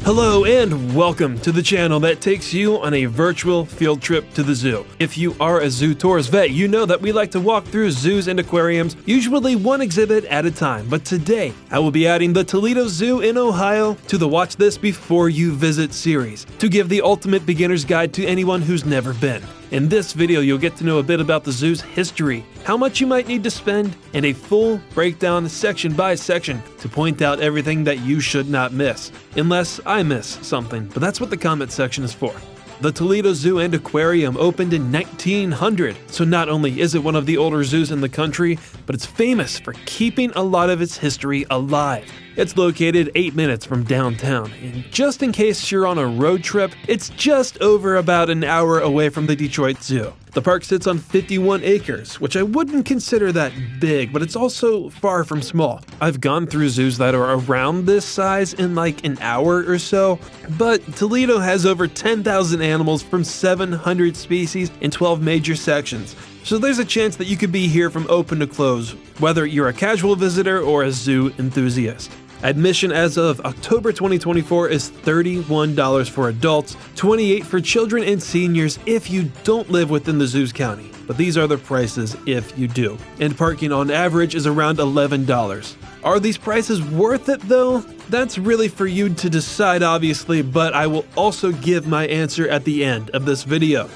Hello and welcome to the channel that takes you on a virtual field trip to the zoo. If you are a zoo tourist vet, you know that we like to walk through zoos and aquariums, usually one exhibit at a time. But today, I will be adding the Toledo Zoo in Ohio to the Watch This Before You Visit series to give the ultimate beginner's guide to anyone who's never been. In this video, you'll get to know a bit about the zoo's history, how much you might need to spend, and a full breakdown section by section to point out everything that you should not miss. Unless I miss something, but that's what the comment section is for. The Toledo Zoo and Aquarium opened in 1900, so not only is it one of the older zoos in the country, but it's famous for keeping a lot of its history alive. It's located 8 minutes from downtown, and just in case you're on a road trip, it's just over about an hour away from the Detroit Zoo. The park sits on 51 acres, which I wouldn't consider that big, but it's also far from small. I've gone through zoos that are around this size in like an hour or so, but Toledo has over 10,000 animals from 700 species in 12 major sections. So there's a chance that you could be here from open to close, whether you're a casual visitor or a zoo enthusiast. Admission as of October 2024 is $31 for adults, $28 for children and seniors if you don't live within the zoo's county. But these are the prices if you do. And parking on average is around $11. Are these prices worth it though? That's really for you to decide obviously, but I will also give my answer at the end of this video.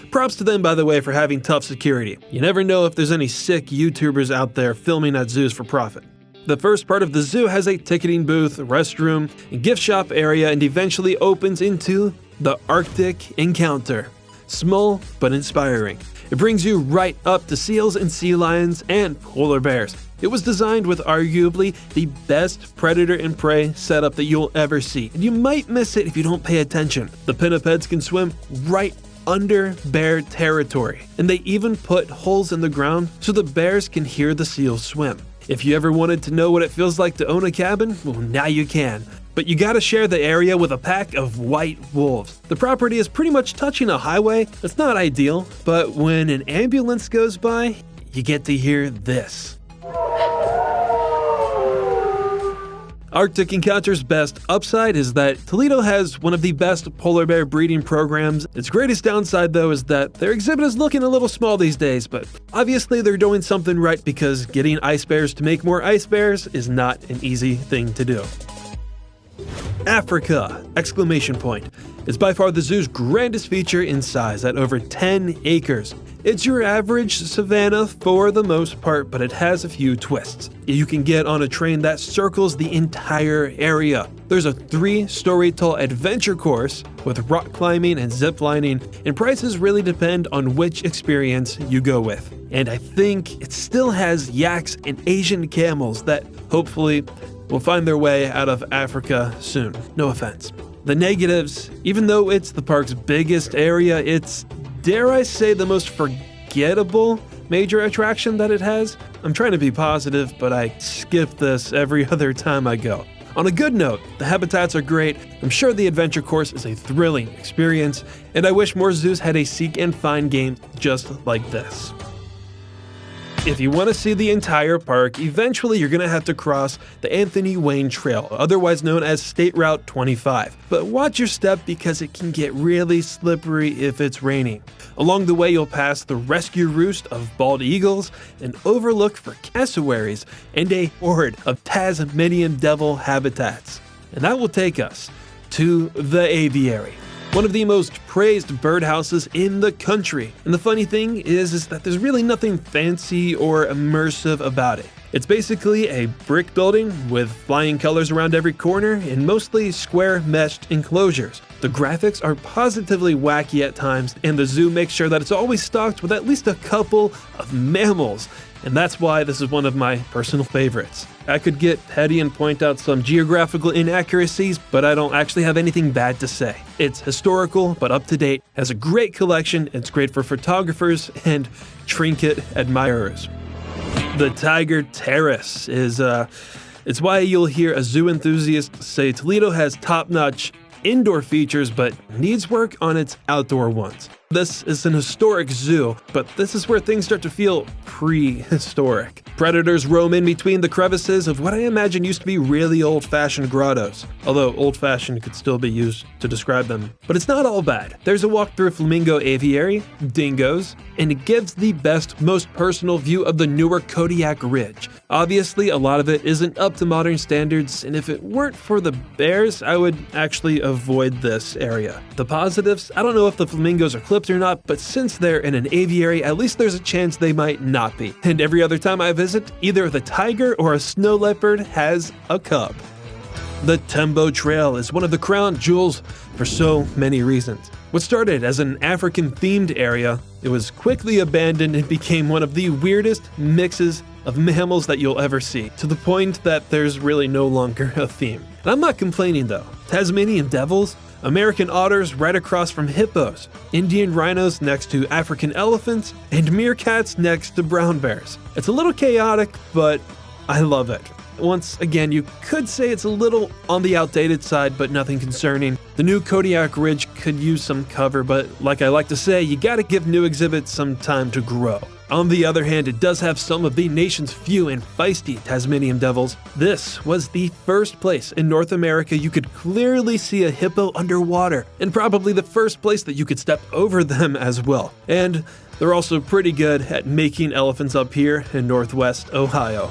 Props to them, by the way, for having tough security. You never know if there's any sick YouTubers out there filming at zoos for profit. The first part of the zoo has a ticketing booth, restroom, and gift shop area and eventually opens into the Arctic Encounter. Small but inspiring. It brings you right up to seals and sea lions and polar bears. It was designed with arguably the best predator and prey setup that you'll ever see, and you might miss it if you don't pay attention. The pinnipeds can swim right under bear territory, and they even put holes in the ground so the bears can hear the seals swim. If you ever wanted to know what it feels like to own a cabin, well, now you can. But you gotta share the area with a pack of white wolves. The property is pretty much touching a highway. It's not ideal, but when an ambulance goes by, you get to hear this. Arctic Encounter's best upside is that Toledo has one of the best polar bear breeding programs. Its greatest downside though is that their exhibit is looking a little small these days, but obviously they're doing something right because getting ice bears to make more ice bears is not an easy thing to do. Africa! Exclamation point. It's by far the zoo's grandest feature in size at over 10 acres. It's your average savanna for the most part, but it has a few twists. You can get on a train that circles the entire area. There's a 3-story tall adventure course with rock climbing and zip lining, and prices really depend on which experience you go with. And I think it still has yaks and Asian camels that hopefully will find their way out of Africa soon. No offense. The negatives, even though it's the park's biggest area, it's, dare I say, the most forgettable major attraction that it has. I'm trying to be positive, but I skip this every other time I go. On a good note, the habitats are great, I'm sure the adventure course is a thrilling experience, and I wish more zoos had a seek and find game just like this. If you want to see the entire park, eventually you're going to have to cross the Anthony Wayne Trail, otherwise known as State Route 25. But watch your step because it can get really slippery if it's raining. Along the way you'll pass the rescue roost of bald eagles, an overlook for cassowaries, and a horde of Tasmanian devil habitats. And that will take us to the aviary. One of the most praised birdhouses in the country. And the funny thing is that there's really nothing fancy or immersive about it. It's basically a brick building with flying colors around every corner and mostly square meshed enclosures. The graphics are positively wacky at times, and the zoo makes sure that it's always stocked with at least a couple of mammals. And that's why this is one of my personal favorites. I could get petty and point out some geographical inaccuracies, but I don't actually have anything bad to say. It's historical, but up to date, has a great collection, it's great for photographers and trinket admirers. The Tiger Terrace is, it's why you'll hear a zoo enthusiast say Toledo has top-notch indoor features but needs work on its outdoor ones. This is an historic zoo, but this is where things start to feel prehistoric. Predators roam in between the crevices of what I imagine used to be really old-fashioned grottos, although old-fashioned could still be used to describe them. But it's not all bad. There's a walk-through flamingo aviary, dingoes, and it gives the best, most personal view of the newer Kodiak Ridge. Obviously, a lot of it isn't up to modern standards, and if it weren't for the bears, I would actually avoid this area. The positives, I don't know if the flamingos are clipped or not, but since they're in an aviary, at least there's a chance they might not be. And every other time I visit, either the tiger or a snow leopard has a cub. The Tembo Trail is one of the crown jewels for so many reasons. What started as an African-themed area, it was quickly abandoned and became one of the weirdest mixes of mammals that you'll ever see, to the point that there's really no longer a theme. And I'm not complaining though. Tasmanian devils, American otters right across from hippos, Indian rhinos next to African elephants, and meerkats next to brown bears. It's a little chaotic, but I love it. Once again, you could say it's a little on the outdated side, but nothing concerning. The new Kodiak Ridge could use some cover, but like I like to say, you gotta give new exhibits some time to grow. On the other hand, it does have some of the nation's few and feisty Tasmanian devils. This was the first place in North America you could clearly see a hippo underwater, and probably the first place that you could step over them as well. And they're also pretty good at making elephants up here in Northwest Ohio.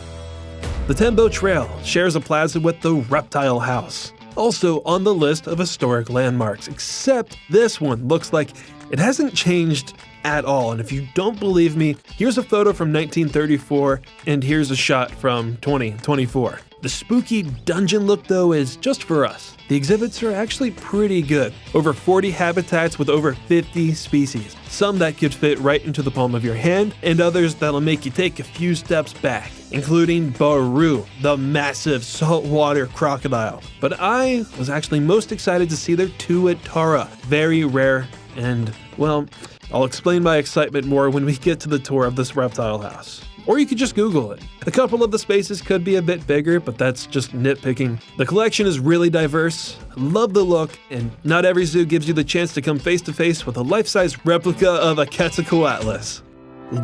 The Tembo Trail shares a plaza with the Reptile House, also on the list of historic landmarks, except this one looks like it hasn't changed at all. And if you don't believe me, here's a photo from 1934 and here's a shot from 2024. The spooky dungeon look though is just for us. The exhibits are actually pretty good. Over 40 habitats with over 50 species. Some that could fit right into the palm of your hand, and others that'll make you take a few steps back, including Baru, the massive saltwater crocodile. But I was actually most excited to see their tuatara, very rare, and well, I'll explain my excitement more when we get to the tour of this reptile house. Or you could just Google it. A couple of the spaces could be a bit bigger, but that's just nitpicking. The collection is really diverse, I love the look, and not every zoo gives you the chance to come face to face with a life-size replica of a Quetzalcoatlus.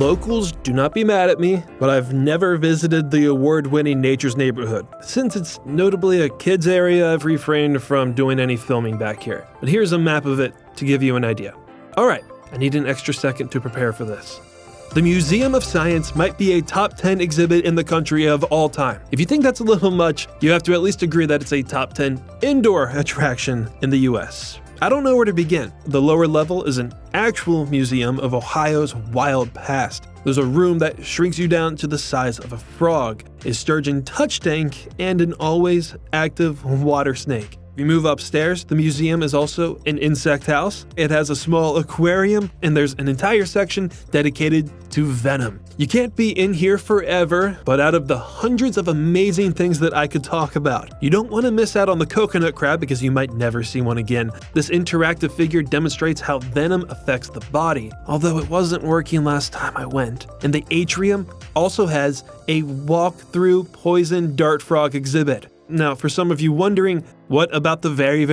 Locals, do not be mad at me, but I've never visited the award-winning Nature's Neighborhood. Since it's notably a kids area, I've refrained from doing any filming back here. But here's a map of it to give you an idea. Alright, I need an extra second to prepare for this. The Museum of Science might be a top 10 exhibit in the country of all time. If you think that's a little much, you have to at least agree that it's a top 10 indoor attraction in the US. I don't know where to begin. The lower level is an actual museum of Ohio's wild past. There's a room that shrinks you down to the size of a frog, a sturgeon touch tank, and an always active water snake. If you move upstairs, the museum is also an insect house. It has a small aquarium, and there's an entire section dedicated to venom. You can't be in here forever, but out of the hundreds of amazing things that I could talk about, you don't want to miss out on the coconut crab because you might never see one again. This interactive figure demonstrates how venom affects the body, although it wasn't working last time I went. And the atrium also has a walk-through poison dart frog exhibit. Now, for some of you wondering, what about the very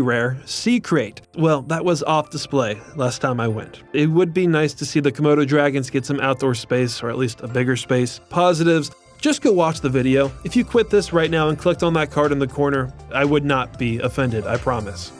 rare sea crate? Well, that was off display last time I went. It would be nice to see the Komodo dragons get some outdoor space, or at least a bigger space. Positives, just go watch the video. If you quit this right now and clicked on that card in the corner, I would not be offended, I promise.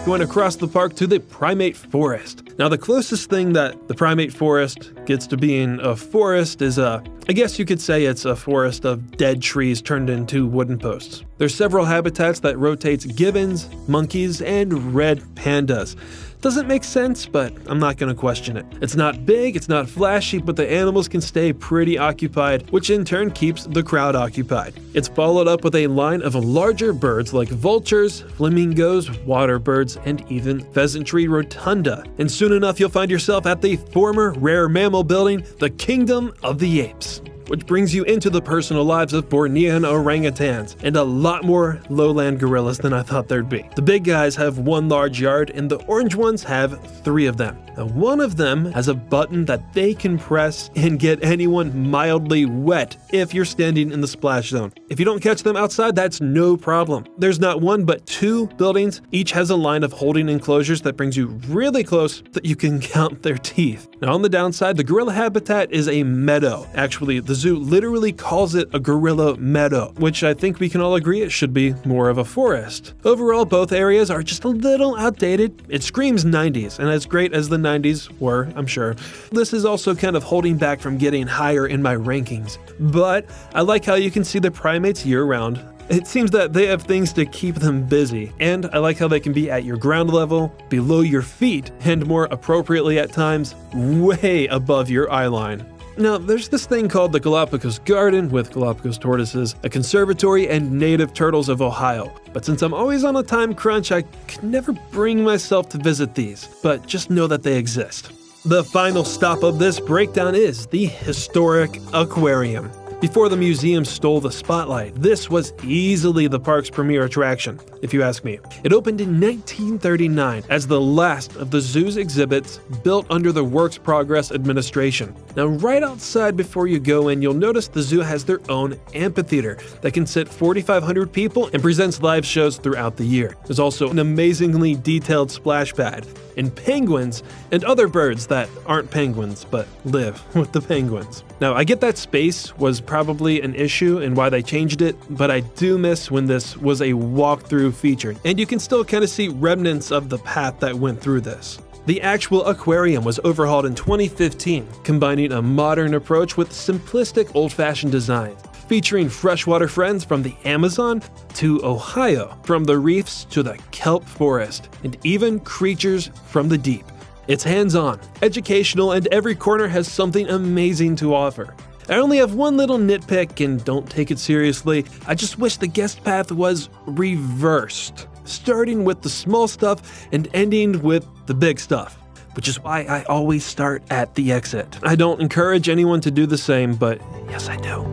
Going across the park to the Primate Forest. Now, the closest thing that the Primate Forest gets to being a forest is I guess you could say it's a forest of dead trees turned into wooden posts. There's several habitats that rotates gibbons, monkeys, and red pandas. Doesn't make sense, but I'm not going to question it. It's not big, it's not flashy, but the animals can stay pretty occupied, which in turn keeps the crowd occupied. It's followed up with a line of larger birds like vultures, flamingos, water birds, and even pheasantry rotunda. And soon enough, you'll find yourself at the former rare mammal building, the Kingdom of the Apes. which brings you into the personal lives of Bornean orangutans, and a lot more lowland gorillas than I thought there'd be. The big guys have one large yard, and the orange ones have 3 of them. Now, one of them has a button that they can press and get anyone mildly wet if you're standing in the splash zone. If you don't catch them outside, that's no problem. There's not 1 but 2 buildings. Each has a line of holding enclosures that brings you really close that you can count their teeth. Now, on the downside, the gorilla habitat is a meadow. Actually, the zoo literally calls it a gorilla meadow, which I think we can all agree it should be more of a forest. Overall, both areas are just a little outdated. It screams 90s, and as great as the 90s were, I'm sure, this is also kind of holding back from getting higher in my rankings. But I like how you can see the primates year-round. It seems that they have things to keep them busy, and I like how they can be at your ground level, below your feet, and more appropriately at times, way above your eye line. Now, there's this thing called the Galapagos Garden with Galapagos tortoises, a conservatory, and native turtles of Ohio. But since I'm always on a time crunch, I could never bring myself to visit these, but just know that they exist. The final stop of this breakdown is the historic Aquarium. Before the museum stole the spotlight, this was easily the park's premier attraction, if you ask me. It opened in 1939 as the last of the zoo's exhibits built under the Works Progress administration. Now, right outside before you go in, you'll notice the zoo has their own amphitheater that can sit 4,500 people and presents live shows throughout the year. There's also an amazingly detailed splash pad, and penguins and other birds that aren't penguins but live with the penguins. Now, I get that space was probably an issue and why they changed it, but I do miss when this was a walkthrough feature, and you can still kind of see remnants of the path that went through this. The actual aquarium was overhauled in 2015, combining a modern approach with simplistic old-fashioned designs, featuring freshwater friends from the Amazon to Ohio, from the reefs to the kelp forest, and even creatures from the deep. It's hands-on, educational, and every corner has something amazing to offer. I only have one little nitpick, and don't take it seriously. I just wish the guest path was reversed, starting with the small stuff and ending with the big stuff, which is why I always start at the exit. I don't encourage anyone to do the same, but yes, I do.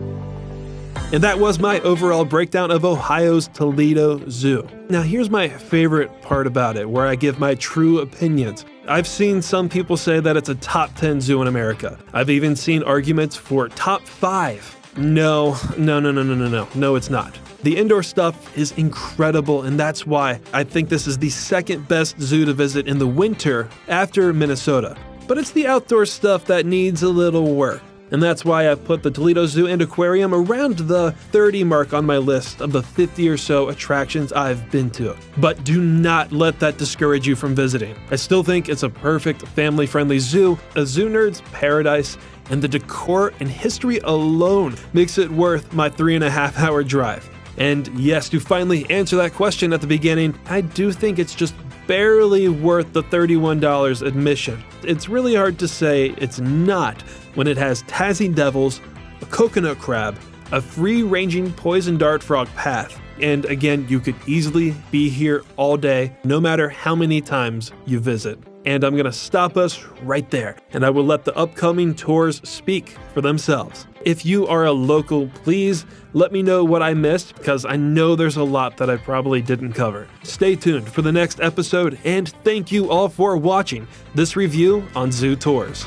And that was my overall breakdown of Ohio's Toledo Zoo. Now, here's my favorite part about it, where I give my true opinions. I've seen some people say that it's a top 10 zoo in America. I've even seen arguments for top 5. No, it's not. The indoor stuff is incredible, and that's why I think this is the second best zoo to visit in the winter after Minnesota. But it's the outdoor stuff that needs a little work. And that's why I put the Toledo Zoo and Aquarium around the 30 mark on my list of the 50 or so attractions I've been to. But do not let that discourage you from visiting. I still think it's a perfect family-friendly zoo, a zoo nerd's paradise, and the decor and history alone makes it worth my 3.5-hour drive. And yes, to finally answer that question at the beginning, I do think it's just barely worth the $31 admission. It's really hard to say it's not when it has Tassie devils, a coconut crab, a free-ranging poison dart frog path, and again, you could easily be here all day, no matter how many times you visit. And I'm gonna stop us right there, and I will let the upcoming tours speak for themselves. If you are a local, please let me know what I missed, because I know there's a lot that I probably didn't cover. Stay tuned for the next episode, and thank you all for watching this review on Zoo Tours.